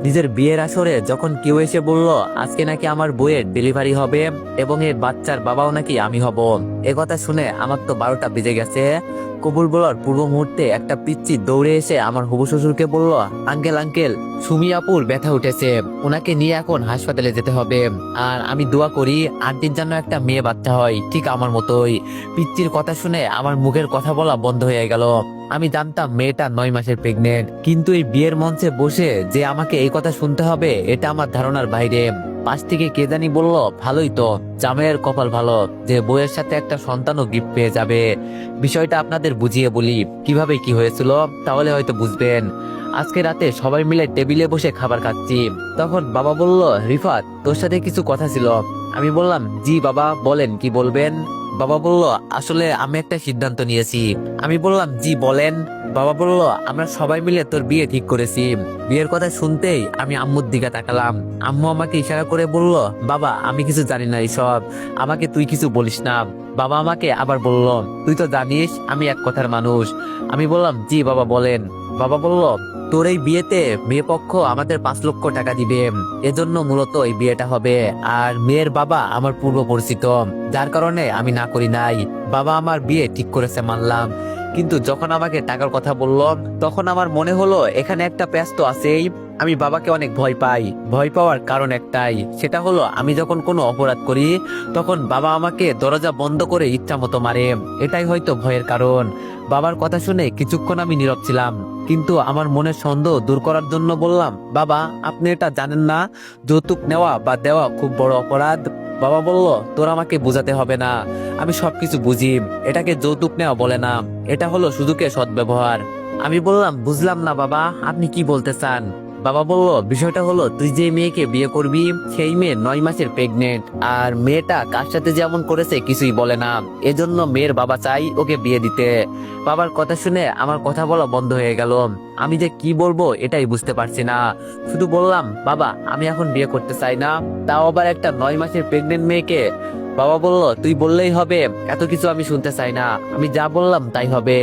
নিজের বিয়ের আসরে যখন কেউ এসে বলল আজকে নাকি আমার বউয়ের ডেলিভারি হবে এবং এর বাচ্চার বাবাও নাকি আমি হব, কথা শুনে আমার তো 12টা বেজে গেছে। কবুল বলার পূর্ব মুহূর্তে একটা পিচ্চি দৌড়ে এসে আমার হবু শ্বশুরকে বলল, আঙ্কেল আঙ্কেল, সুমি আপুর ব্যথা উঠেছে, ওনাকে নিয়ে এখন হাসপাতালে যেতে হবে। আর আমি দোয়া করি আন্টির যেন একটা মেয়ে বাচ্চা হয় ঠিক আমার মতোই। পিচ্চির কথা শুনে আমার মুখের কথা বলা বন্ধ হয়ে গেল। আমি জানতাম মেয়েটা 9 মাসের প্রেগনেন্ট, কিন্তু এই বিয়ের মঞ্চে বসে যে আমাকে এই কথা শুনতে হবে এটা আমার ধারণার বাইরে। পাশ থেকে কে জানি বলল, ভালোই তো, জামাইয়ের কপাল ভালো যে বউয়ের সাথে একটা সন্তানও গিফট পেয়ে যাবে। বিষয়টা আপনাদের বুঝিয়ে বলি কিভাবে কি হয়েছিল, তাহলে হয়তো বুঝবেন। আজকে রাতে সবাই মিলে টেবিলে বসে খাবার খাচ্ছি, তখন বাবা বলল, রিফাত তোর সাথে কিছু কথা ছিল। আমি বললাম, জি বাবা বলেন, কি বলবেন। বাবা বলল, আসলে আমি একটা সিদ্ধান্ত নিয়েছি। আমি বললাম, জি বলেন। বাবা বলল, আমরা সবাই মিলে তোর বিয়ে ঠিক করেছি। বিয়ের কথা শুনতেই আমি আম্মুর দিকে তাকালাম। আম্মু আমাকে ইশারা করে বলল, বাবা আমি কিছু জানি না এইসব, আমাকে তুই কিছু বলিস না। বাবা আমাকে আবার বলল, তুই তো জানিস আমি এক কথার মানুষ। আমি বললাম, জি বাবা বলেন। বাবা বলল, তোর এই বিয়েতে মেয়ে পক্ষ আমাদের 5 লক্ষ টাকা দিবে, এজন্য মূলত এই বিয়েটা হবে। আর মেয়ের বাবা আমার পূর্ব পরিচিত, যার কারণে আমি না করি নাই। বাবা আমার বিয়ে ঠিক করেছে মানলাম, কিন্তু যখন আমাকে টাকার কথা বলল তখন আমার মনে হলো এখানে একটা প্যাচ তো আছেই। আমি বাবাকে অনেক ভয় পাই। ভয় পাওয়ার কারণ একটাই, সেটা হলো আমি যখন কোনো অপরাধ করি তখন বাবা আমাকে দরজা বন্ধ করে ইচ্ছা মতো মারে। এটাই হয়তো ভয়ের কারণ। বাবার কথা শুনে কিছুক্ষণ আমি নীরব ছিলাম, কিন্তু আমার মনের সন্দেহ দূর করার জন্য বললাম, বাবা আপনি এটা জানেন না যৌতুক নেওয়া বা দেওয়া খুব বড় অপরাধ। বাবা বলল, তোর আমাকে বোঝাতে হবে না, আমি সবকিছু বুঝি। এটাকে যৌতুক নেওয়া বলে না, এটা হলো সুযোগের সদ্ব্যবহার। আমি বললাম, বুঝলাম না বাবা, আপনি কি বলতে চান। বাবা বলল, বিষয়টা হলো তুই যে মেয়েকে বিয়ে করবি সেই মেয়ে 9 মাসের প্রেগনেন্ট, আর মেয়েটা কার সাথে যেমন করেছে কিছুই বলে না, এজন্য মেয়ের বাবা চাই ওকে বিয়ে দিতে। বাবার কথা শুনে আমার কথা বলা বন্ধ হয়ে গেল। আমি যে কি বলবো এটাই বুঝতে পারছি না। শুধু বললাম, বাবা আমি এখন বিয়ে করতে চাই না, তাও আবার একটা 9 মাসের প্রেগনেন্ট মেয়েকে। বাবা বলল, তুই বললেই হবে, এত কিছু আমি শুনতে চাই না, আমি যা বললাম তাই হবে।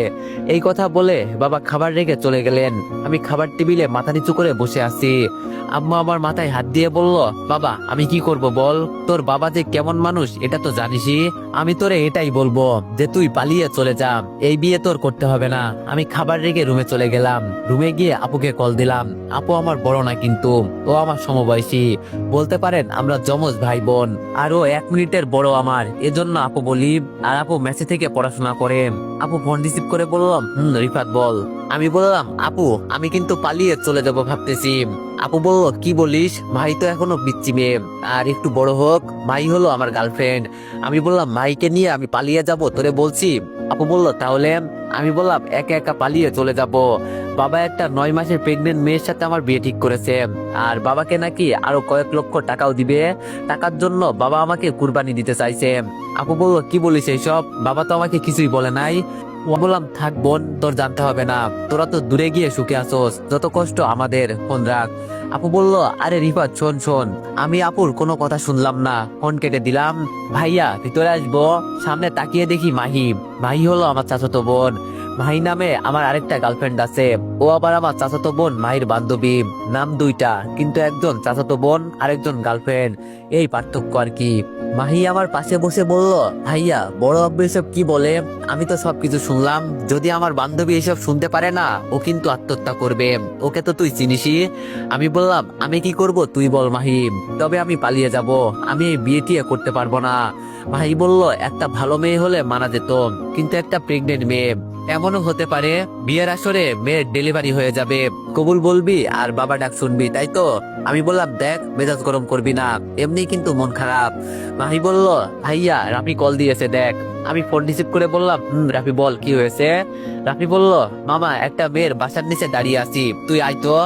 এই কথা বলে বাবা খাবার রেখে চলে গেলেন। আমি খাবার টেবিলে মাথা নিচু করে বসে আছি। আম্মা আমার মাথায় হাত দিয়ে বলল, বাবা আমি কি করব বল, তোর বাবা যে কেমন মানুষ এটা তো জানিসই। আমি তোরে এটাই বলবো যে তুই পালিয়ে চলে যা, এই বিয়ে তোর করতে হবে না। আমি খাবার রেখে রুমে চলে গেলাম। রুমে গিয়ে আপুকে কল দিলাম। আপু আমার বড় না, কিন্তু ও আমার সমবয়সী, বলতে পারেন আমরা যমজ ভাই বোন। আরো 1 মিনিটের বড় আমার, এজন্য আপু বলি। আর আপু মেসে থেকে পড়াশোনা করে। আপু ফোন রিসিভ করে বললাম, রিফাত বল। আমি বললাম, আপু আমি কিন্তু পালিয়ে চলে যাব ভাবতেছি। আপু বলল, কি বলিস, ভাই তো এখনো পিচ্চি মেয়ে, আর একটু বড় হোক মাই হলো আমার গার্লফ্রেন্ড। আমি বললাম, মাইকে নিয়ে আমি পালিয়ে যাব তোরে বলছি। আপু বলল, তাহলে। আমি বললাম, একা একা পালিয়ে চলে যাব। বাবা একটা 9 মাসের প্রেগনেন্ট মেয়ের সাথে আমার বিয়ে ঠিক করেছে, আর বাবাকে নাকি আরো কয়েক লক্ষ টাকাও দিবে। টাকার জন্য বাবা আমাকে কুরবানি দিতে চাইছে। আপু বলল, কি বলিস এইসব, বাবা তো আমাকে কিছুই বলে নাই। বললাম, থাক বোন, তোর জানতে হবে না, তোরা তো দূরে গিয়ে সুখে আসোস, যত কষ্ট আমাদের, ফোন রাখ। আপু বলল, আরে রিফাত শোন শোন। আমি আপুর কোনো কথা শুনলাম না, ফোন কেটে দিলাম। ভাইয়া ভিতরে আসবো, সামনে তাকিয়ে দেখি মাহি। মাহি হলো আমার চাচাতো বোন। মাহি নামে আমার আরেকটা গার্লফ্রেন্ড আছে, ও আবার আমার চাচাতো বোন মাহির বান্ধবী। নাম দুইটা, কিন্তু একজন চাচাতো বোন আরেকজন গার্লফ্রেন্ড, এই পার্থক্য আর কি। মাহি আমার পাশে বসে বলল, ভাইয়া বড় আব্বু এসব কি বলে, আমি তো সবকিছু শুনলাম। যদি আমার বান্ধবী এসব শুনতে পারে না, ও কিন্তু আত্মহত্যা করবে, ওকে তো তুই চিনিসই। আমি বললাম, আমি কি করব তুই বল মাহি, তবে আমি পালিয়ে যাব, আমি এই বিয়ে টিয়ে করতে পারবো না। মাহি বলল, একটা ভালো মেয়ে হলে মানা যেত, কিন্তু একটা প্রেগনেন্ট মেয়ে, এমনও হতে পারে বিয়ের আসরে মেয়ের ডেলিভারি হয়ে যাবে, কবুল বলবি আর বাবা ডাক শুনবি, তাই তো। আমি বললাম, দেখ মেজাজ গরম করবি না, এমনি কিন্তু মন খারাপ। মাহি বলল, ভাইয়া রাফি কল দিয়েছে দেখ। আমি ফোন রিসিভ করে বললাম, রাফি বল কি হয়েছে। রাফি বলল, মামা একটা মেয়ের বাসার নিচে দাঁড়িয়ে আছি, তুই আয় তো।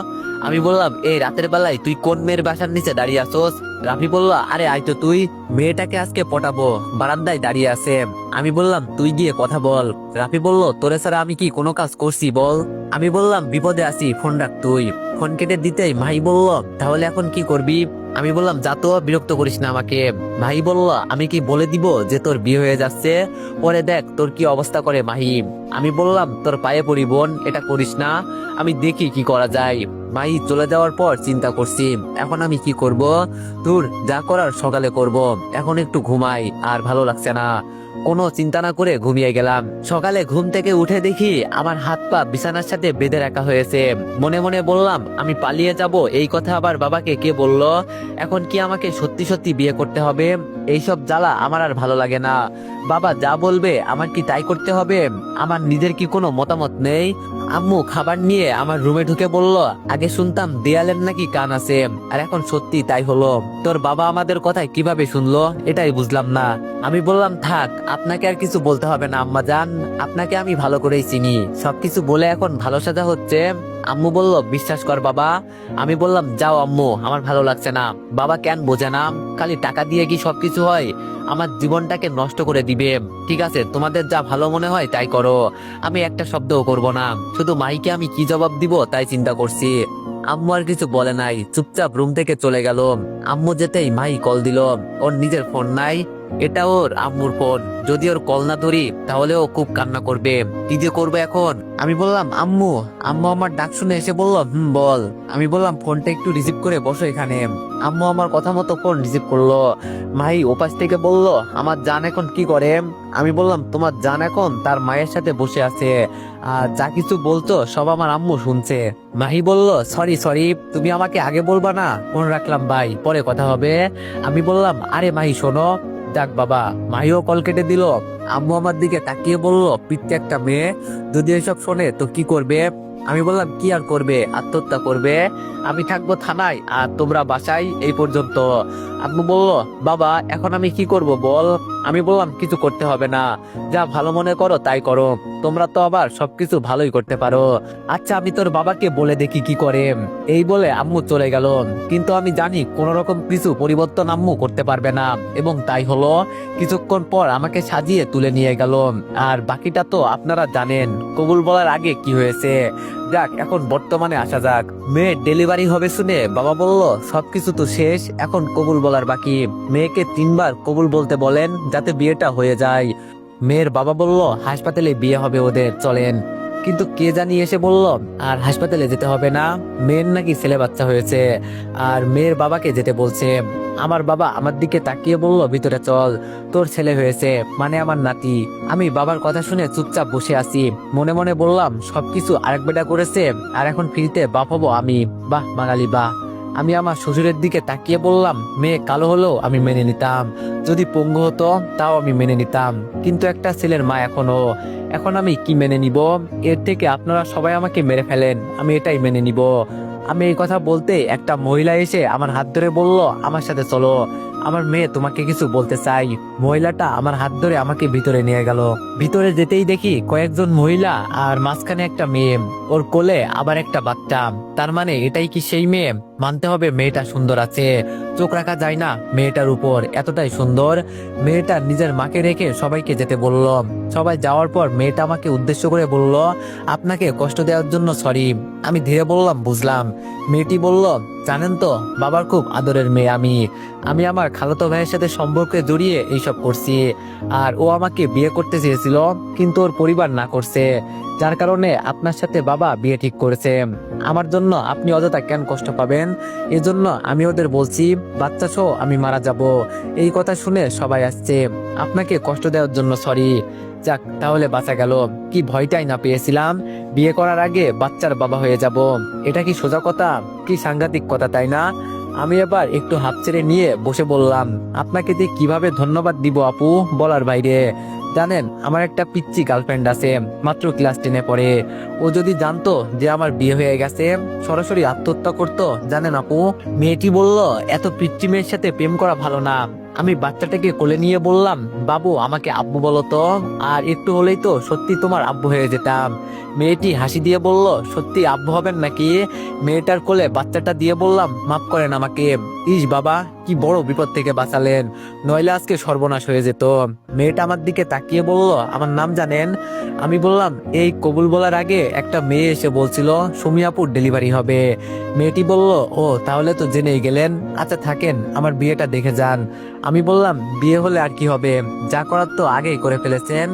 আমি বললাম, এই রাতের বেলায় তুই কোন মেয়ের বাসার নিচে দাঁড়িয়ে আসোস। রাফি বলল, আরে আয় তো তুই, মেয়েটাকে আজকে পটাবো, বারান্দায় দাঁড়িয়ে আছে। আমি বললাম তুই গিয়ে কথা বল। রাফি বলল তোরে ছাড়া আমি কি কোনো কাজ করছি বল। আমি বললাম বিপদে আছি, ফোন রাখ তুই। ফোন কেটে দিতেই মাহি বলল তাহলে এখন কি করবি। আমি বললাম যা তো, বিরক্ত করিস না আমাকে। মাহি বলল আমি কি বলে দিব যে তোর বিয়ে হয়ে যাচ্ছে, পরে দেখ তোর কি অবস্থা করে মাহি। আমি বললাম তোর পায়ে পড়ি বোন, এটা করিস না, আমি দেখি কি করা যায়। মাহি চলে যাওয়ার পর চিন্তা করছি এখন আমি কি করব। তোর যা করার সকালে করব, এখন একটু ঘুমাই, আর ভালো লাগছে না। কোনো চিন্তা না করে ঘুমিয়ে গেলাম। সকালে ঘুম থেকে উঠে দেখি আমার হাত পা বিছানার সাথে বেঁধে রাখা হয়েছে। মনে মনে বললাম আমি পালিয়ে যাব, এই কথা আবার বাবাকে কে বলল। এখন কি আমাকে সত্যি সত্যি বিয়ে করতে হবে? এইসব জ্বালা আমার আর ভালো লাগে না। বাবা যা বলবে আমার কি তাই করতে হবে? আমার নিজের কি কোনো মতামত নেই? আম্মু খাবার নিয়ে আমার রুমে ঢুকে বলল আগে শুনতাম দেয়ালের নাকি কান আছে, আর এখন সত্যি তাই হলো। তোর বাবা আমাদের কথায় কিভাবে শুনলো এটাই বুঝলাম না। আমি বললাম থাক, আপনাকে আর কিছু বলতে হবে না আম্মা জান, আপনাকে আমি ভালো করেই চিনি, সবকিছু বলে এখন ভালো সাজা হচ্ছে। আম্মু বলল বিশ্বাস কর বাবা। আমি বললাম যাও আম্মু, আমার ভালো লাগছে না। বাবা কেন বোঝে না, খালি টাকা দিয়ে কি সবকিছু হয়? আমার জীবনটাকে নষ্ট করে দিবে। ঠিক আছে তোমাদের যা ভালো মনে হয় তাই করো, আমি একটা শব্দও করব না। শুধু মাইকে আমি কি জবাব দিব তাই চিন্তা করছি। আম্মু আর কিছু বলে নাই, চুপচাপ রুম থেকে চলে গেল। আম্মু যেতেই মাই কল দিল। ওর নিজের ফোন নাই, এটা ওর আম্মুর ফোন। যদি ওর কল না ধরি তাহলে ও খুব কান্না করবে। কি যে করবে এখন। আমি বললাম আম্মু। আম্মু আমার ডাক শুনে এসে বলল বল। আমি বললাম ফোনটা একটু রিসিভ করে বসো এখানে। আম্মু আমার কথা মতো ফোন রিসিভ করলো। মাই ওপাশ থেকে বলল আমার জান এখন কি করে। আমি বললাম তোমার জান এখন তার মায়ের সাথে বসে আছে, আর যা কিছু বলতো সব আমার আম্মু শুনছে। মাহি বলল সরি সরি, তুমি আমাকে আগে বলবা না? ফোন রাখলাম ভাই, পরে কথা হবে। আমি বললাম আরে মাহি শোনো। যাক বাবা, মাহিও কল কেটে দিল। আম্মু আমার দিকে তাকিয়ে বলল পিচ্চি একটা মেয়ে, যদি এসব শোনে তো কি করবে? আমি বললাম কি আর করবে, আত্মহত্যা করবে। আমি থাকবো থানায় আর তোমরা বাসায়, এই পর্যন্ত। আম্মু বলল বাবা এখন আমি কি করব বল। আমি বললাম কিছু করতে হবে না, যা ভালো মনে করো তাই করো, তোমরা তো আবার সবকিছু ভালোই করতে পারো। আচ্ছা আমি তোর বাবাকে বলে দেখি কি করে। এই বলে আম্মু চলে গেল। কিন্তু আমি জানি কোন রকম কিছু পরিবর্তন আম্মু করতে পারবে না, এবং তাই হলো। কিছুক্ষণ পর আমাকে সাজিয়ে তুলে নিয়ে গেল। আর বাকিটা তো আপনারা জানেন, কবুল বলার আগে কি হয়েছে। যাক এখন বর্তমানে আসা যাক। মেয়ের ডেলিভারি হবে শুনে বাবা বলল সবকিছু তো শেষ, এখন কবুল বলার বাকি। মেয়েকে 3বার কবুল বলতে বলেন যাতে বিয়েটা হয়ে যায়। মেয়ের বাবা বলল হাসপাতালে বিয়ে হবে ওদের, চলেন। কিন্তু কে জানি এসে বলল আর হাসপাতালে যেতে হবে না, মেয়ের নাকি ছেলে বাচ্চা হয়েছে, আর মেয়ের বাবাকে যেতে বলছে। আমার বাবা আমার দিকে তাকিয়ে বলল ভিতরে চল, তোর ছেলে হয়েছে মানে আমার নাতি। আমি বাবার কথা শুনে চুপচাপ বসে আছি। মনে মনে বললাম সবকিছু আরেক বেটা করেছে, আর এখন ফ্রিতে বাপ হবো আমি। বাহ বাঙালি বাহ। আমি আমার শ্বশুরের দিকে তাকিয়ে বললাম মেয়ে কালো হলেও আমি মেনে নিতাম, যদি পঙ্গু হতো তাও আমি মেনে নিতাম, কিন্তু একটা ছেলের মা এখনো। এখন আমি কি মেনে নিব? এর থেকে আপনারা সবাই আমাকে মেরে ফেলেন, আমি এটাই মেনে নিব। আমি এই কথা বলতে একটা মহিলা এসে আমার হাত ধরে বলল আমার সাথে চলো, আমার মেয়ে তোমাকে কিছু বলতে চাই। মহিলাটা আমার হাত ধরে আমাকে ভিতরে নিয়ে গেল। ভিতরে যেতেই দেখি কয়েকজন মহিলা আর মাঝখানে একটা মেয়ে, ওর কোলে আবার একটা বাচ্চা। তার মানে এটাই কি সেই মেয়ে? মানতে হবে মেয়েটা সুন্দর আছে, চোখ রাখা যায় না মেয়েটার উপর, এতটাই সুন্দর। মেয়েটা নিজের মাকে রেখে সবাইকে যেতে বলল। সবাই যাওয়ার পর মেয়েটা আমাকে উদ্দেশ্য করে বলল আপনাকে কষ্ট দেওয়ার জন্য সরি। আমি ধীরে বললাম বুঝলাম। মেয়েটি বলল জানেন তো বাবার খুব আদরের মেয়ে আমি। আমি আমার খালাতো ভাইয়ের সাথে সম্পর্কে জড়িয়ে এইসব করছি, আর ও আমাকে বিয়ে করতে চেয়েছিল কিন্তু ওর পরিবার না করছে, যার কারণে আপনার সাথে বাবা বিয়ে ঠিক করেছে। আমার জন্য আপনি অযথা কেন কষ্ট পাবেন, এজন্য আমি ওদের বলছি বাচ্চা সহ আমি মারা যাব। এই কথা শুনে সবাই আসছে। আপনাকে কষ্ট দেওয়ার জন্য সরি। যাক তাহলে বাঁচা গেল, কি ভয়টাই না পেয়েছিলাম বিয়ে করার আগে বাচ্চার বাবা হয়ে যাব। এটা কি সোজা কথা? কি সাংঘাতিক কথা তাই না? আমি এবার একটু হাত ছেড়ে নিয়ে বসে বললাম আপনাকে যে কিভাবে ধন্যবাদ দিব আপু বলার বাইরে। জানেন আমার একটা পিচ্চি গার্লফ্রেন্ড আছে, মাত্র ক্লাস 10-এ পড়ে। ও যদি জানতো যে আমার বিয়ে হয়ে গেছে সরাসরি আত্মহত্যা করতো। জানেন আপু, মেয়েটি বলল এত পিচ্চি মেয়ের সাথে প্রেম করা ভালো না, আমি বাচ্চাটাকে কোলে নিয়ে বললাম, বাবু আমাকে আব্বু বলো তো, আর একটু হলেই তো সত্যি তোমার আব্বু হয়ে যেতাম। মেয়েটি হাসি দিয়ে বলল, সত্যি আব্বু হবেন নাকি? মেয়েটার কোলে বাচ্চাটা দিয়ে বললাম, মাফ করেন আমাকে। ইস বাবা, কি বড় বিপদ থেকে বাঁচালেন, নইলে আজকে সর্বনাশ হয়ে যেত। মেয়েটা আমার দিকে তাকিয়ে বলল, আমার নাম জানেন? আমি বললাম, এই কবুল বলার আগে একটা মেয়ে এসে বলছিল সুমিয়াপুর ডেলিভারি হবে। মেয়েটি বলল, ও তাহলে তো জেনেই গেলেন, আচ্ছা থাকেন, আমার বিয়েটা দেখে যান। আমি বললাম, বিয়ে হলে আর কি হবে, যা করার তো আগেই করে ফেলেছেন,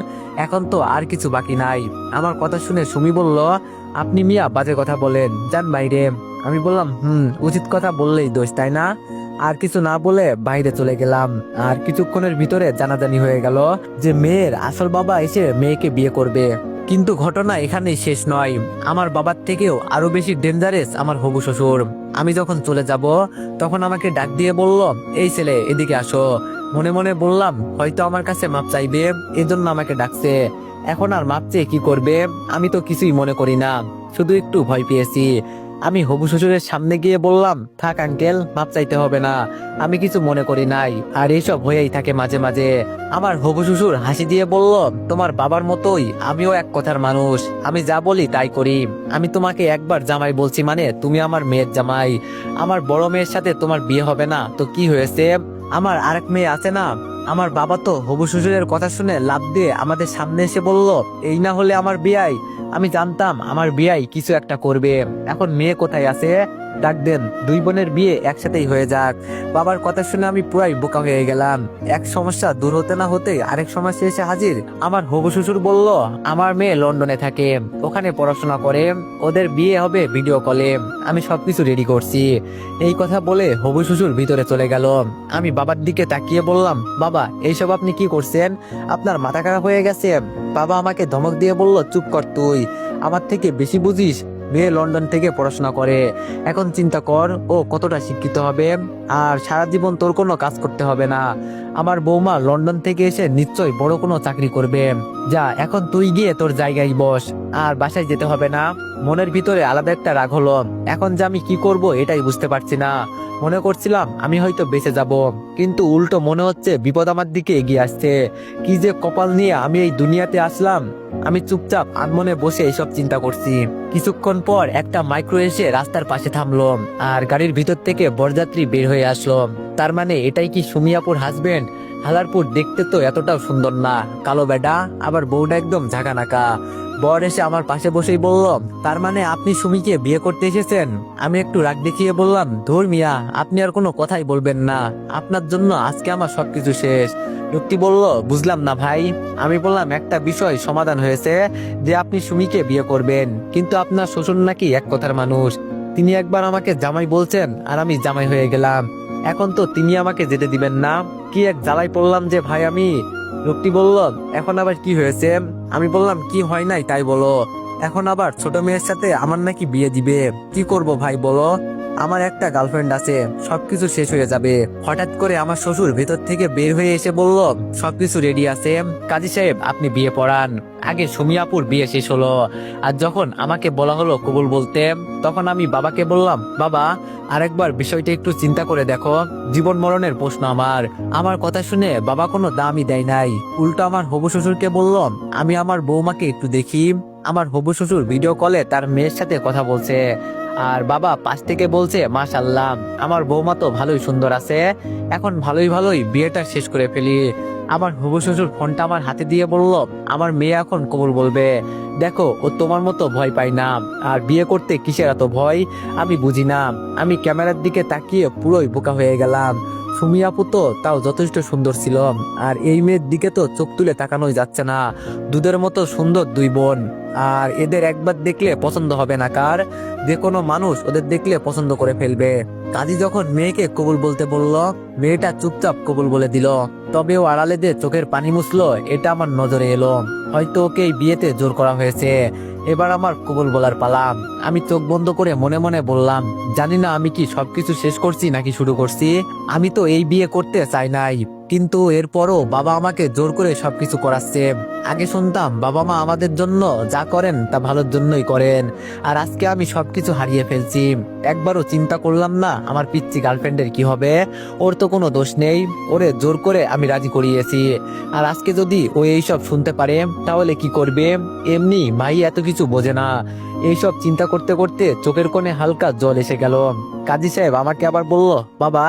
এখন তো আর কিছু বাকি নাই। আমার কথা শুনে সুমি বলল, আপনি মিয়া বাজে কথা বলেন, যান বাইরে। আমি বললাম, উচিত কথা বললেই দোষ, তাই না? আর কিছু না বলে বাইরে চলে গেলাম। আর কিছুক্ষণের ভিতরে জানাজানি হয়ে গেল যে মেয়ের আসল বাবা এসে মেয়েকে বিয়ে করবে। কিন্তু ঘটনা এখানেই শেষ নয়, আমার বাবার থেকেও আরো বেশি ডেঞ্জারাস আমার হবু শ্বশুর। আমি যখন চলে যাব তখন আমাকে ডাক দিয়ে বলল, এই ছেলে এদিকে আসো। মনে মনে বললাম, হয়তো আমার কাছে মাপ চাইবে, এজন্য আমাকে ডাকছে। এখন আর মাপ চেয়ে কি করবে, আমি তো কিছুই মনে করি না, শুধু একটু ভয় পেয়েছি। আমি হবু শ্বশুরের সামনে গিয়ে বললাম, থাক আঙ্কেল, মাপ চাইতে হবে না, আমি কিছু মনে করি নাই, আর এইসব হয়েই থাকে মাঝে মাঝে। আমার হবু শ্বশুর হাসি দিয়ে বলল, তোমার বাবার মতোই আমিও এক কথার মানুষ, আমি যা বলি তাই করি। আমি তোমাকে একবার জামাই বলছি মানে তুমি আমার মেয়ের জামাই। আমার বড় মেয়ের সাথে তোমার বিয়ে হবে না তো কি হয়েছে, আমার আরেক মেয়ে আছে না। আমার বাবা তো হবু শ্বশুরের কথা শুনে লাফ দিয়ে আমাদের সামনে এসে বলল, এই না হলে আমার বিয়াই। আমি জানতাম আমার বিয়াই কিছু একটা করবে। এখন মেয়ে কোথায় আছে, ডাক দেন, দুই বোনের বিয়ে একসাথেই হয়ে যাক। বাবার কথা শুনে আমি পুরাই বোকা হয়ে গেলাম। এক সমস্যা দূর হতে না হতে আরেক সমস্যা এসে হাজির। আমার হবু শ্বশুর বলল, আমার মেয়ে লন্ডনে থাকে, ওখানে পড়াশোনা করে, ওদের বিয়ে হবে ভিডিও কলে, আমি সবকিছু রেডি করছি। এই কথা বলে হবু শ্বশুর ভিতরে চলে গেল। আমি বাবার দিকে তাকিয়ে বললাম, বাবা এইসব আপনি কি করছেন, আপনার মাথা খারাপ হয়ে গেছে? বাবা আমাকে ধমক দিয়ে বলল, চুপ কর তুই, আমার থেকে বেশি বুঝিস, মেয়ে লন্ডন থেকে পড়াশোনা করে, এখন চিন্তা কর ও কতটা শিক্ষিত হবে, আর সারা জীবন তোর কোনো কাজ করতে হবে না। আমার বৌমা লন্ডন থেকে এসে নিশ্চয়ই বড় কোনো চাকরি করবে। যা এখন তুই গিয়ে তোর জায়গায় বস, আর বাসায় যেতে হবে না। মনের ভিতরে আলাদা একটা রাগ হলো, এখন যে আমি কি করব এটাই বুঝতে পারছি না। মনে করছিলাম আমি হয়তো বেঁচে যাব, কিন্তু উল্টো মনে হচ্ছে বিপদ আমার দিকে এগিয়ে আসছে। কি যে কপাল নিয়ে আমি এই দুনিয়াতে আসলাম। আমি চুপচাপ আনমনে বসে এইসব চিন্তা করছি। কিছুক্ষণ পর একটা মাইক্রো এসে রাস্তার পাশে থামলো, আর গাড়ির ভিতর থেকে বরযাত্রী বের হয়ে আসলো। তার মানে এটাই কি সুমিয়াপুর হাজবেন্ড? হালারপুর দেখতে তো এতটাও সুন্দর না, কালো বেডা, আবার বউটা একদম ঝাঁকানাকা। বর এসে আমার পাশে বসেই বলল, তার মানে আপনি সুমিকে বিয়ে করতে এসেছেন? আমি একটু রাগ দেখিয়ে বললাম, ধুর মিয়া, আপনি আর কোনো কথাই বলবেন না, আপনার জন্য আজকে আমার সবকিছু শেষ। লোকটি বলল, বুঝলাম না ভাই। আমি বললাম, একটা বিষয় সমাধান হয়েছে যে আপনি সুমিকে বিয়ে করবেন, কিন্তু আপনার শ্বশুর নাকি এক কথার মানুষ। তিনি একবার আমাকে জামাই বলছেন আর আমি জামাই হয়ে গেলাম, এখন তো তিনি আমাকে যেতে দিবেন না। কি এক জ্বালাই পড়লাম যে ভাই আমি। লোকটি বলল, এখন আবার কি হয়েছে? আমি বললাম, কি হয় নাই তাই বলো। এখন আবার ছোট মেয়ের সাথে আমার নাকি বিয়ে দিবে, কি করব ভাই বলো? আমার একটা গার্লফ্রেন্ড আছে, সবকিছু শেষ হয়ে যাবে। হঠাৎ করে আমার শ্বশুর ভেতর থেকে বের হয়ে এসে বলল, সবকিছু রেডি আছে, কাজী সাহেব আপনি বিয়ে পড়ান। আগে সুমিয়াপুর বিয়ে শেষ হলো, আর যখন আমাকে বলা হলো কবুল বলতে, তখন আমি বাবাকে বললাম, বাবা আরেকবার বিষয়টা একটু চিন্তা করে দেখো, জীবন মরণের প্রশ্ন আমার। আমার কথা শুনে বাবা কোনো দামই দেয় নাই, উল্টো আমার হবু শ্বশুরকে বলল, আমি আমার বৌমাকে একটু দেখি। আমার হবু শ্বশুর ভিডিও কলে তার মেয়ের সাথে কথা বলছে, আর বাবা পাশ থেকে বলছে, মাশাআল্লাহ আমার বৌমা তো ভালোই সুন্দর আছে, এখন ভালোই ভালোই বিয়েটা শেষ করে ফেলি। আমার হবু শ্বশুর ফোনটা আমার হাতে দিয়ে বলল, আমার মেয়ে এখন কবুল বলবে, দেখো ও তোমার মতো ভয় পায় না, আর বিয়ে করতে কিসের এত ভয় আমি বুঝি না। আমি ক্যামেরার দিকে তাকিয়ে পুরোই বোকা হয়ে গেলাম। সুমি আপু তো তাও যথেষ্ট সুন্দর ছিল, আর এই মেয়ের দিকে তো চোখ তুলে তাকানোই যাচ্ছে না। দুধের মতো সুন্দর দুই বোন, আর এদের একবার দেখলে পছন্দ হবে না কার? যে কোনো মানুষ ওদের দেখলে পছন্দ করে ফেলবে। কাজী যখন মেয়েকে কবুল বলতে বলল, মেয়েটা চুপচাপ কবুল বলে দিল। তবে ও আড়ালে দিয়ে চোখের পানি মুছলো, এটা আমার নজরে এলো। হয়তো ওকে এই বিয়েতে জোর করা হয়েছে। এবার আমার কবুল বলার পালা। আমি চোখ বন্ধ করে মনে মনে বললাম, জানি না আমি কি সবকিছু শেষ করছি নাকি শুরু করছি। আমি তো এই বিয়ে করতে চাই নাই। কিন্তু এরপরও বাবা আমাকে জোর করে সবকিছু করাচ্ছে। আগে শুনতাম বাবা মা আমাদের জন্য যা করেন তা ভালোর জন্যই করেন, আর আজকে আমি সবকিছু হারিয়ে ফেলছি। একবারও চিন্তা করলাম না আমার পিচ্চি গার্লফ্রেন্ডের কি হবে। ওর তো কোনো দোষ নেই, ওরে জোর করে আমি রাজি করিয়েছি। আর আজকে যদি ও এইসব শুনতে পারে তাহলে কি করবে। এমনি মাই এত কিছু বোঝে না। এইসব চিন্তা করতে করতে চোখের কোণে হালকা জল এসে গেল। কাজী সাহেব আমাকে আবার বলল, বাবা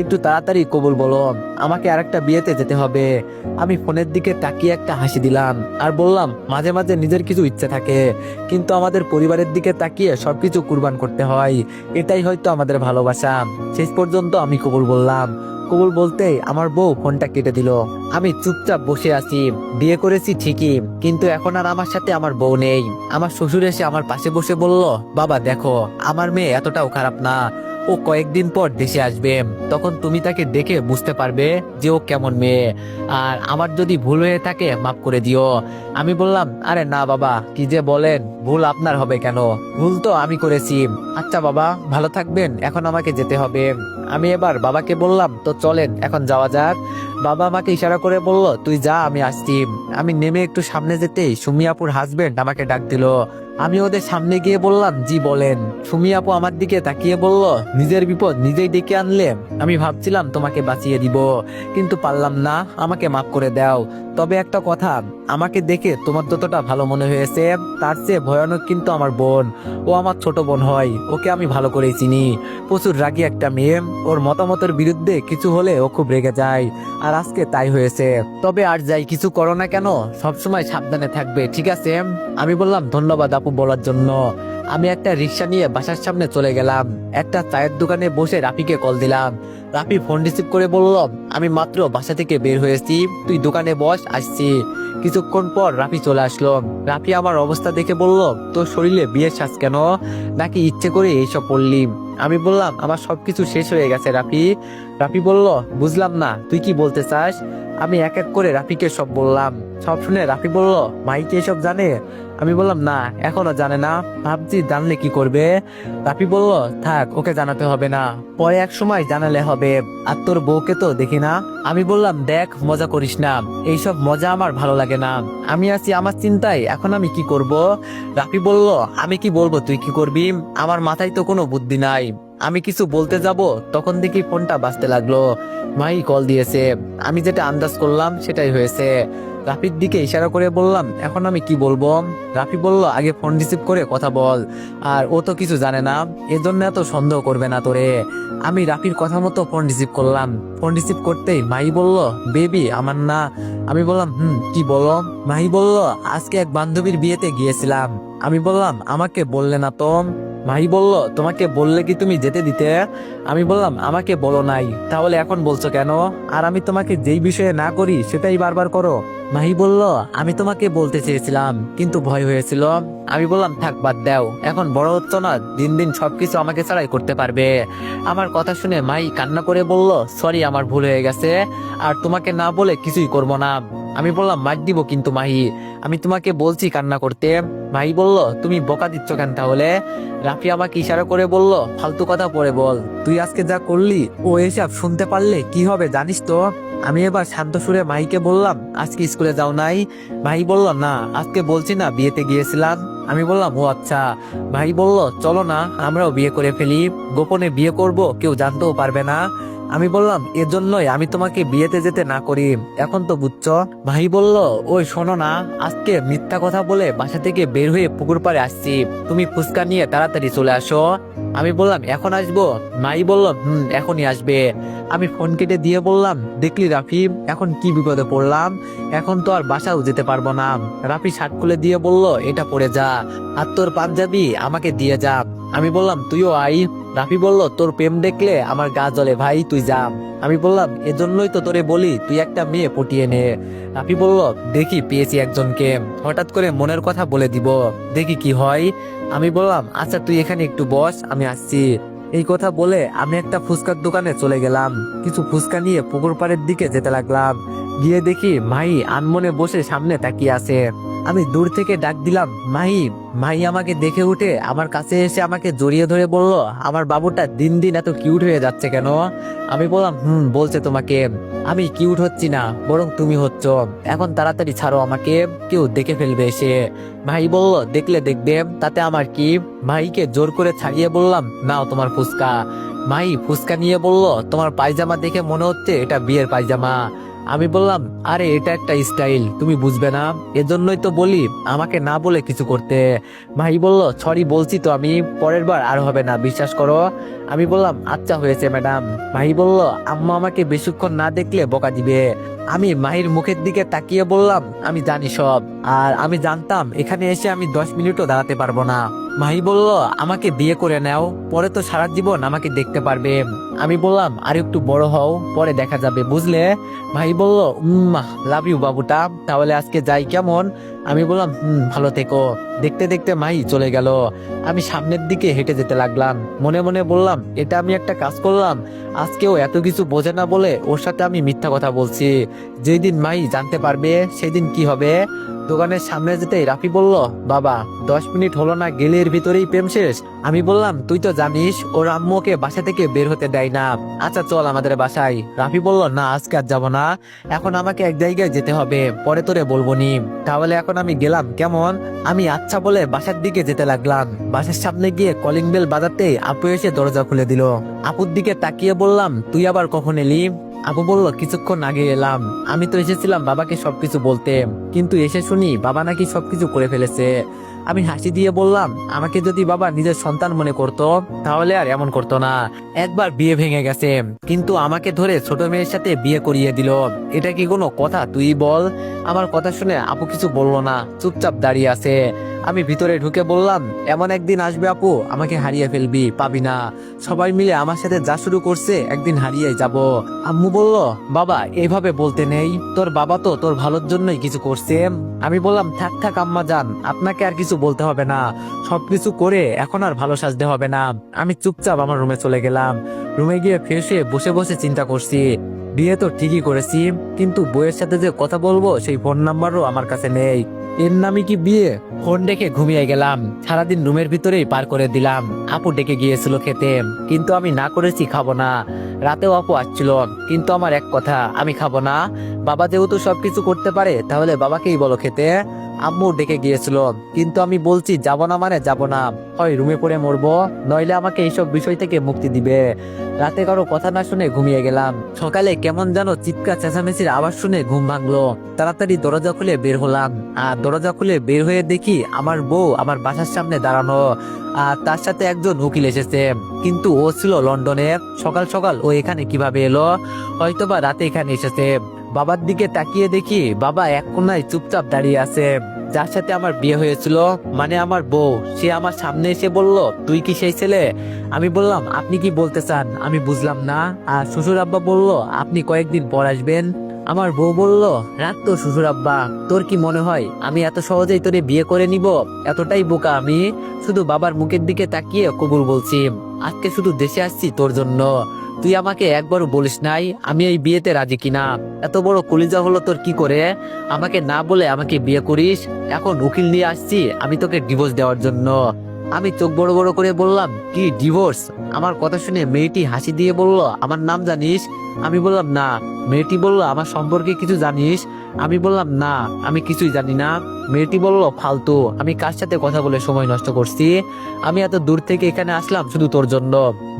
একটু তাড়াতাড়ি কবুল বলো, আমাকে আরেকটা বিয়েতে যেতে হবে। আমি ফোনের দিকে তাকিয়ে একটা হাসি দিলাম আর বললাম, মাঝে মাঝে নিজের কিছু ইচ্ছে থাকে, কিন্তু আমাদের পরিবারের দিকে তাকিয়ে সবকিছু কুরবান করতে হয়। এটাই হয়তো আমাদের ভালোবাসা। শেষ পর্যন্ত আমি কবুল বললাম। কবুল বলতেই আমার বউ ফোনটা কেটে দিল। আমি চুপচাপ বসে আছি। বিয়ে করেছি ঠিকই, কিন্তু এখন আর আমার সাথে আমার বউ নেই। আমার শ্বশুর এসে আমার পাশে বসে বলল, বাবা দেখো আমার মেয়ে এতটাও খারাপ না, ও কয়েকদিন পর দেশে আসবে, তখন তুমি তাকে দেখে বুঝতে পারবে যে ও কেমন মেয়ে। আর আমার যদি ভুল হয়ে থাকে মাফ করে দিও। আমি বললাম, আরে না বাবা, কি যে বলেন, ভুল আপনার হবে কেন, ভুল তো আমি করেছি। আচ্ছা বাবা ভালো থাকবেন, এখন আমাকে যেতে হবে। আমি এবার বাবাকে বললাম, তো চলেন এখন যাওয়া যাক। বাবা আমাকে ইশারা করে বলল, তুই যা, আমি আসছি। আমি নেমে একটু সামনে যেতেই সুমি আপুর হাজবেন্ড আমাকে ডাক দিল। আমি ওদের সামনে গিয়ে বললাম, জি বলেন। সুমি আপু আমার দিকে তাকিয়ে বলল, নিজের বিপদ নিজেই ডেকে আনলে। আমি ভাবছিলাম তোমাকে বাঁচিয়ে দিব, কিন্তু পারলাম না, আমাকে মাফ করে দাও। তবে একটা কথা, আমাকে দেখে তোমার যতটা ভালো মনে হয়েছে তার চেয়ে ভয়ানক কিন্তু আমার বোন। ও আমার ছোট বোন হয়, ওকে আমি ভালো করেই চিনি। প্রচুর রাগী একটা মেয়ে, ওর মতামতের বিরুদ্ধে কিছু হলে ও খুব রেগে যায়, আর আজকে তাই হয়েছে। তবে আর যাই কিছু করো না কেন, সবসময় সাবধানে থাকবে, ঠিক আছে? আমি বললাম, ধন্যবাদ আপু বলার জন্য। আমি একটা রিক্সা নিয়ে বাসার সামনে চলে গেলাম। একটা চায়ের দোকানে বসে রাফিকে কল দিলাম। রাফি ফোন রিসিভ করে বলল, আমি মাত্র বাসা থেকে বের হয়েছি, তুই দোকানে বস, আসছি। কিছুক্ষণ পর রাফি চলে আসলো। রাফি আমার অবস্থা দেখে বলল, তোর শরীরে বিয়ের শ্বাস কেন, নাকি ইচ্ছে করে এইসব পড়লি? আমি বললাম, আমার সবকিছু শেষ হয়ে গেছে রাফি। রাফি বলল, বুঝলাম না, তুই কি বলতে চাস? আমি এক এক করে রাফিকে সব বললাম। সব শুনে রাফি বলল, ভাই কি এসব জানে? আমি বললাম, না এখনো জানে না, ভাবছি জানলে কি করবে। রাফি বলল, থাক, ওকে জানাতে হবে না, পরে এক সময় জানালে হবে। আর তোর বউকে তো দেখি না। আমি বললাম, দেখ মজা করিস না, এইসব মজা আমার ভালো লাগে না। আমি আছি আমার চিন্তায়, এখন আমি কি করব? রাফি বলল, আমি কি বলবো তুই কি করবি? আমার মাথায় তো কোনো বুদ্ধি নাই। আমি কিছু বলতে যাব, তখন দেখি ফোনটা বাজতে লাগলো। মাই কল দিয়েছে। আমি যেটা আন্দাজ করলাম সেটাই হয়েছে। রাফির দিকে ইশারা করে বললাম, এখন আমি কি বলবো? রাফি বলল, আগে ফোন রিসিভ করে কথা বল। আর ও তো কিছু জানে না, এজন্য এত সন্দেহ করবে না তোরে। আমি রাফির কথা মতো ফোন রিসিভ করলাম। ফোন রিসিভ করতেই মাহি বলল, বেবি আমার না। আমি বললাম, কি বলো? মাহি বলল, আজকে এক বান্ধবীর বিয়েতে গিয়েছিলাম। আমি বললাম, আমাকে বললে না তো? মাহি বলল, তোমাকে বললে কি তুমি যেতে দিতে? আমি বললাম, আমাকে বলো নাই, তাহলে এখন বলছো কেন? আর আমি তোমাকে যেই বিষয়ে না করি সেটাই বারবার করো। মাহি বলল, আমি তোমাকে বলতে চেয়েছিলাম, কিন্তু ভয় হয়েছিল। আমি বললাম, থাক বাদ দাও, এখন বড় হচ্ছ না, দিন দিন সবকিছু আমাকে ছাড়াই করতে পারবে। আমার কথা শুনে মাহি কান্না করে বলল, সরি আমার ভুল হয়ে গেছে, আর তোমাকে না বলে কিছুই করব না। আমি বললাম, মার দিব কিন্তু মাহি, আমি তোমাকে বলছি কান্না করতে। মাহি বলল, তুমি বকা দিচ্ছ কেন তাহলে? রাফি আমাকে ইশারা করে বলল, ফালতু কথা পরে বল, তুই আজকে যা করলি ও এসব শুনতে পারলে কি হবে জানিস তো? আমি এবার শান্ত সুরে মাহিকে বললাম, আজকে স্কুলে যাও নাই? ভাই বলল, না আজকে বলছি না, বিয়েতে গিয়েছিলাম। আমি বললাম, ও আচ্ছা। ভাই বলল, চলো না আমরাও বিয়ে করে ফেলি, গোপনে বিয়ে করব, কেউ জানতেও পারবে না। আমি বললাম, এর জন্যই আমি তোমাকে বিয়েতে যেতে না করি, এখন তো বুঝছো। ভাই বলল, ওই শোনো না, আজকে মিথ্যা কথা বলে বাসা থেকে বের হয়ে পুকুর পাড়ে আসছি, তুমি ফুচকা নিয়ে তাড়াতাড়ি চলে আসো। আমি বললাম, এখন আসবো? মাই বলল, এখনই আসবে। আমি ফোন কেটে দিয়ে বললাম, দেখলি রাফি, এখন কি বিপদে পড়লাম, এখন তো আর বাসাও যেতে পারবো না। রাফি শার্ট খুলে দিয়ে বলল, এটা পরে যা, আর তোর পাঞ্জাবি আমাকে দিয়ে যা। আমি বললাম, তুইও আই। রাফি বলল, তোর প্রেম দেখলে আমার গা জ্বলে ভাই, তুই যা। আমি বললাম, এজন্যই তো তোরে বলি তুই একটা মেয়ে পটিয়ে নে। রাফি বলল, দেখি পেয়েছি একজনকে, হঠাৎ করে মনের কথা বলে দিব, দেখি কি হয়। আমি বললাম, আচ্ছা তুই এখানে একটু বস, আমি আসছি। এই কথা বলে আমি একটা ফুচকার দোকানে চলে গেলাম। কিছু ফুচকা নিয়ে পুকুর পাড়ের দিকে যেতে লাগলাম। গিয়ে দেখি মাহি আনমনে বসে সামনে তাকিয়ে আছে। আমি দূর থেকে ডাক দিলাম, মাহি। মাহি আমাকে দেখে উঠে আমার কাছে এসে আমাকে জড়িয়ে ধরে বলল, আমার বাবুটা দিন দিন এত কিউট হয়ে যাচ্ছে কেন? আমি বললাম, বলছে তোমাকে। আমি কিউট হচ্ছি না, বরং তুমি হচ্ছ। এখন তাড়াতাড়ি ছাড়ো আমাকে, কেউ দেখে ফেলবে এসে। ভাই বলল, দেখলে দেখবে, তাতে আমার কি? ভাইকে জোর করে ছাড়িয়ে বললাম, নাও তোমার ফুচকা। মাই ফুচকা নিয়ে বলল, তোমার পায়জামা দেখে মনে হচ্ছে এটা বিয়ের পায়জামা। আমি বললাম, আরে এটা একটা স্টাইল, তুমি বুঝবে না, এজন্যই তো বলি আমাকে না বলে কিছু করতে। ভাই বলল, সরি বলছি তো আমি, পরের বার আর হবে না, বিশ্বাস করো। আমি বললাম, আচ্ছা হয়েছে ম্যাডাম। ভাই বলল, আম্মা আমাকে বেশিক্ষণ না দেখলে বকা দিবে। আমি মাহির মুখের দিকে তাকিয়ে বললাম, আমি জানি সব, আর আমি জানতাম এখানে এসে আমি 10 মিনিটও দাঁড়াতে পারবো না। মাহি বলল, আমাকে বিয়ে করে নাও, পরে তো সারা জীবন আমাকে দেখতে পারবে। আমি বললাম, আর একটু বড় হও, পরে দেখা যাবে, বুঝলে? ভাই বলল, লাভ ইউ বাবুটা, তাহলে আজকে যাই কেমন? আমি বললাম, ভালো থেকো। দেখতে দেখতে মাহি চলে গেল। আমি সামনের দিকে হেঁটে যেতে লাগলাম, মনে মনে বললাম, এটা আমি একটা কাজ করলাম। আজকেও এত কিছু বোঝে না বলে ওর সাথে আমি মিথ্যা কথা বলছি। যেই দিন মাহি জানতে পারবে সেই দিন কি হবে? দোকানের সামনে যেতেই রাফি বলল, বাবা 10 মিনিট হলো না গেলে এর ভিতরেই প্রেম শেষ? আমি বললাম, তুই তো জানিস ওর আম্মুকে বাসা থেকে বের হতে দেয় না। আচ্ছা চল আমাদের বাসায়। রাফি বলল, না আজকে আর যাবো না, এখন আমাকে এক জায়গায় যেতে হবে, পরে তোরে বলবো নি। তাহলে এখন আমি গেলাম কেমন? আমি আচ্ছা বলে বাসার দিকে যেতে লাগলাম। বাসার সামনে গিয়ে কলিং বেল বাজাতেই আপু এসে দরজা খুলে দিল। আপুর দিকে তাকিয়ে বললাম, তুই আবার কখন এলি? আপু বলল, কিছুক্ষণ আগে এলাম। আমি তো এসেছিলাম বাবাকে সবকিছু বলতে, কিন্তু এসে শুনি বাবা নাকি সবকিছু করে ফেলেছে। আমি হাসি দিয়ে বললাম, আমাকে যদি বাবা নিজের সন্তান মনে করতো তাহলে আর এমন করতো না। একবার বিয়ে ভেঙে গেছে, কিন্তু আমাকে ধরে ছোট মেয়ের সাথে বিয়ে করিয়ে দিল। এটা কি কোনো কথা তুই বল? আমার কথা শুনে আপু কিছু বললো না, চুপচাপ দাঁড়িয়ে আছে। আমি ভিতরে ঢুকে বললাম, এমন একদিন আসবে আপু আমাকে হারিয়ে ফেলবি, পাবি না। সবাই মিলে আমার সাথে যা শুরু করছে একদিন হারিয়ে যাব। আম্মু বলল, বাবা এইভাবে বলতে নেই, তোর বাবা তো তোর ভালোর জন্যই কিছু করছে। আমি বললাম, থাক থাক আম্মা জান, আপনাকে আর কিছু বলতে হবে না, সবকিছু করে এখন আর ভালো সাজতে হবে না। আমি চুপচাপ আমার রুমে চলে গেলাম। রুমে গিয়ে ফ্রেশ হয়ে বসে বসে চিন্তা করছি, বিয়ে তো ঠিকই করেছি, কিন্তু বইয়ের সাথে যে কথা বলবো সেই ফোন নাম্বারও আমার কাছে নেই। এর নামই কি বিয়ে? ফোন ডেকে ঘুমিয়ে গেলাম। সারাদিন রুমের ভিতরেই পার করে দিলাম। আপু ডেকে গিয়েছিল খেতে, কিন্তু আমি না করেছি খাবো না। রাতেও আপু আসছিল, কিন্তু আমার এক কথা, আমি খাবো না। বাবা যেহেতু সবকিছু করতে পারে তাহলে বাবাকেই বলো খেতে। আম্মু ডেকে গিয়েছিল, কিন্তু আমি বলছি যাব না মানে যাব না, হয় রুমে পড়ে মরবো, নইলে আমাকে এইসব বিষয় থেকে মুক্তি দিবে। রাতে কারো কথা না শুনে ঘুমিয়ে গেলাম। সকালে কেমন যেন চিৎকার চেঁচামেচির আওয়াজ শুনে ঘুম ভাঙলো। তাড়াতাড়ি দরজা খুলে বের হলাম, আর দরজা খুলে বের হয়ে দেখি আমার বউ আমার বাসার সামনে দাঁড়ানো, আর তার সাথে একজন উকিল এসেছে। কিন্তু ও ছিল লন্ডনে। সকাল সকাল ও এখানে কিভাবে এলো? হয়তোবা রাতে এখানে এসেছে। বাবার দিকে তাকিয়ে দেখি বাবা এক কোনায় চুপচাপ দাঁড়িয়ে আছে। যার সাথে আমার বিয়ে হয়েছিল, মানে আমার বউ, সে আমার সামনে এসে বলল, তুই কি সেই ছেলে? আমি বললাম, আপনি কি বলতে চান আমি বুঝলাম না। আর শ্বশুর আব্বা বলল, আপনি কয়েকদিন পর আসবেন। আমার বউ বলল, রাখ তো শ্বশুর আব্বা, তোর কি মনে হয় আমি এত সহজেই তোরে বিয়ে করে নিব? এতটাই বোকা আমি? শুধু বাবার মুখের দিকে তাকিয়ে কবুল বলছি। আজকে শুধু দেশে আসছি তোর জন্য। তুই আমাকে একবারও বলিস নাই আমি এই বিয়েতে রাজি কিনা। এত বড় কলিজা হলো তোর কি করে? আমাকে না বলে আমাকে বিয়ে করিস। এখন উকিল নিয়ে আসছি আমি তোকে ডিভোর্স দেওয়ার জন্য। আমি চোখ বড় বড় করে বললাম, কি ডিভোর্স? আমার কথা শুনে মেয়েটি হাসি দিয়ে বলল, আমার নাম জানিস? আমি বললাম, না। মেয়েটি বলল, আমার সম্পর্কে কিছু জানিস? আমি বললাম, না, আমি কিছুই জানি না। মেয়েটি বলল, ফালতু, আমি কার সাথে কথা বলে সময় নষ্ট করছি? আমি এত দূর থেকে এখানে আসলাম শুধু তোর জন্য।